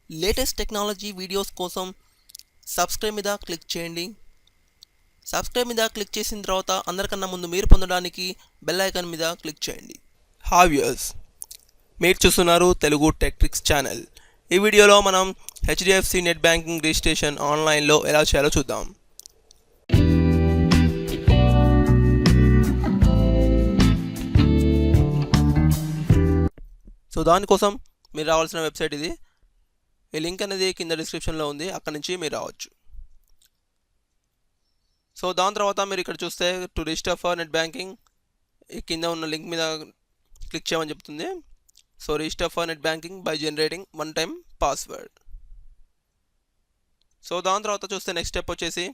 Latest technology videos కోసం subscribe మీద click చేయండి. సబ్స్క్రైబ్ మీద క్లిక్ చేసిన తర్వాత అందరికన్నా ముందు మీరు పొందడానికి బెల్ ఐకాన్ మీద క్లిక్ చేయండి. హాయ్ వ్యూయర్స్, మీరు చూస్తున్నారు తెలుగు టెక్ ట్రిక్స్ ఛానల్. ఈ వీడియోలో మనం హెచ్డిఎఫ్సి నెట్ బ్యాంకింగ్ రిజిస్ట్రేషన్ ఆన్లైన్లో ఎలా చేయాలో చూద్దాం. సో దానికోసం మీరు రావాల్సిన వెబ్సైట్ ఇది. ఈ లింక్ అనేది కింద డిస్క్రిప్షన్లో ఉంది, అక్కడ నుంచి మీరు రావచ్చు. సో దాని తర్వాత మీరు ఇక్కడ చూస్తే to register for net banking ఈ కింద ఉన్న లింక్ మీద క్లిక్ చేయమని చెప్తుంది. So register for net banking by generating one time password. So దాని తర్వాత చూస్తే నెక్స్ట్ స్టెప్ వచ్చేసి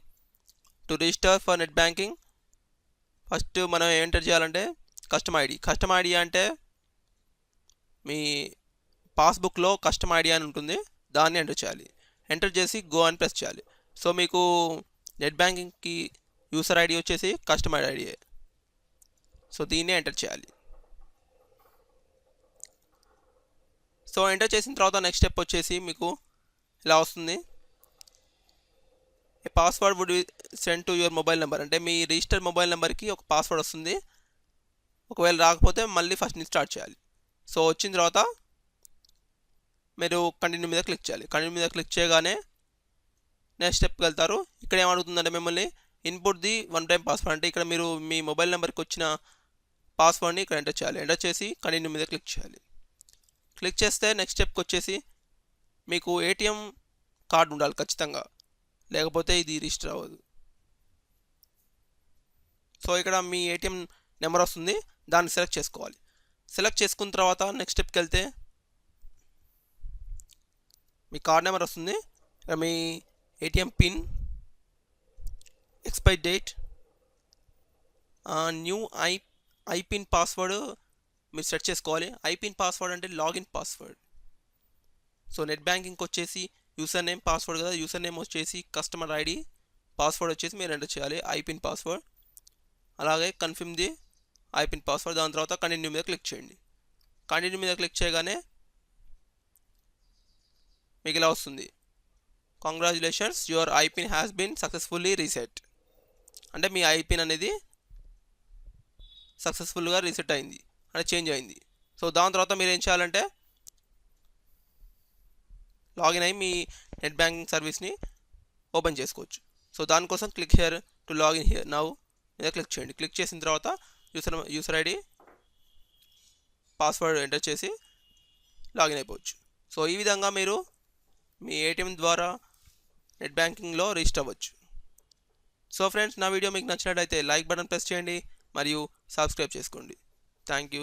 to register for net banking. First మనం ఎంటర్ చేయాలంటే కస్టమ్ ఐడి అంటే మీ పాస్బుక్లో కస్టమ్ ఐడి అని ఉంటుంది, దాన్ని ఎంటర్ చేయాలి. ఎంటర్ చేసి గో అని ప్రెస్ చేయాలి. సో మీకు నెట్ బ్యాంకింగ్కి యూసర్ ఐడి వచ్చేసి కస్టమర్ ఐడి, సో దీన్నే ఎంటర్ చేయాలి. సో ఎంటర్ చేసిన తర్వాత నెక్స్ట్ స్టెప్ వచ్చేసి మీకు ఇలా వస్తుంది. A password would send to your mobile number, అంటే మీ రిజిస్టర్ మొబైల్ నెంబర్కి ఒక పాస్వర్డ్ వస్తుంది. ఒకవేళ రాకపోతే మళ్ళీ ఫస్ట్ నుంచి స్టార్ట్ చేయాలి. సో వచ్చిన తర్వాత మీరు కంటిన్యూ మీద క్లిక్ చేయాలి. కంటిన్యూ మీద క్లిక్ చేయగానే నెక్స్ట్ స్టెప్కి వెళ్తారు. ఇక్కడ ఏమడుగుతుందంటే మిమ్మల్ని input the one time password, అంటే ఇక్కడ మీరు మీ మొబైల్ నెంబర్కి వచ్చిన పాస్వర్డ్ని ఇక్కడ ఎంటర్ చేయాలి. ఎంటర్ చేసి కంటిన్యూ మీద క్లిక్ చేయాలి. క్లిక్ చేస్తే నెక్స్ట్ స్టెప్కి వచ్చేసి మీకు ఏటీఎం కార్డు ఉండాలి ఖచ్చితంగా, లేకపోతే ఇది రిజిస్టర్ అవ్వదు. సో ఇక్కడ మీ ఏటీఎం నెంబర్ వస్తుంది, దాన్ని సెలెక్ట్ చేసుకోవాలి. సెలెక్ట్ చేసుకున్న తర్వాత నెక్స్ట్ స్టెప్కి వెళ్తే మీ కార్డ్ నెంబర్ వస్తుంది. మీ ATM pin, expiry date, new IPIN password మీరు సెట్ చేసుకోవాలి. ఐపిన్ పాస్వర్డ్ అంటే లాగిన్ పాస్వర్డ్. సో నెట్ బ్యాంకింగ్కి వచ్చేసి యూసర్ నేమ్ పాస్వర్డ్ కదా, యూసర్ నేమ్ వచ్చేసి కస్టమర్ ఐడి, పాస్వర్డ్ వచ్చేసి మీరు ఎంటర్ చేయాలి ఐపిన్ పాస్వర్డ్. అలాగే కన్ఫర్మ్ ది ఐపిన్ పాస్వర్డ్. దాని తర్వాత కంటిన్యూ మీద క్లిక్ చేయండి. కంటిన్యూ మీద క్లిక్ చేయగానే మీకు ఇలా వస్తుంది, congratulations your IPIN has been successfully reset, అంటే మీ ఐపిన్ అనేది సక్సెస్ఫుల్గా రీసెట్ అయింది, అంటే చేంజ్ అయింది. సో దాని తర్వాత మీరు ఏం చేయాలంటే లాగిన్ అయ్యి మీ నెట్ బ్యాంకింగ్ సర్వీస్ని ఓపెన్ చేసుకోవచ్చు. సో దానికోసం click here to login here now మీద క్లిక్ చేయండి. క్లిక్ చేసిన తర్వాత యూసర్ ఐడి పాస్వర్డ్ ఎంటర్ చేసి లాగిన్ అయిపోవచ్చు. సో ఈ విధంగా మీరు మీ ఏటీఎం ద్వారా నెట్ బ్యాంకింగ్లో రిజిస్టర్ అవ్వచ్చు. సో ఫ్రెండ్స్, నా వీడియో మీకు నచ్చినట్లయితే లైక్ బటన్ ప్రెస్ చేయండి మరియు సబ్స్క్రైబ్ చేసుకోండి. Thank you.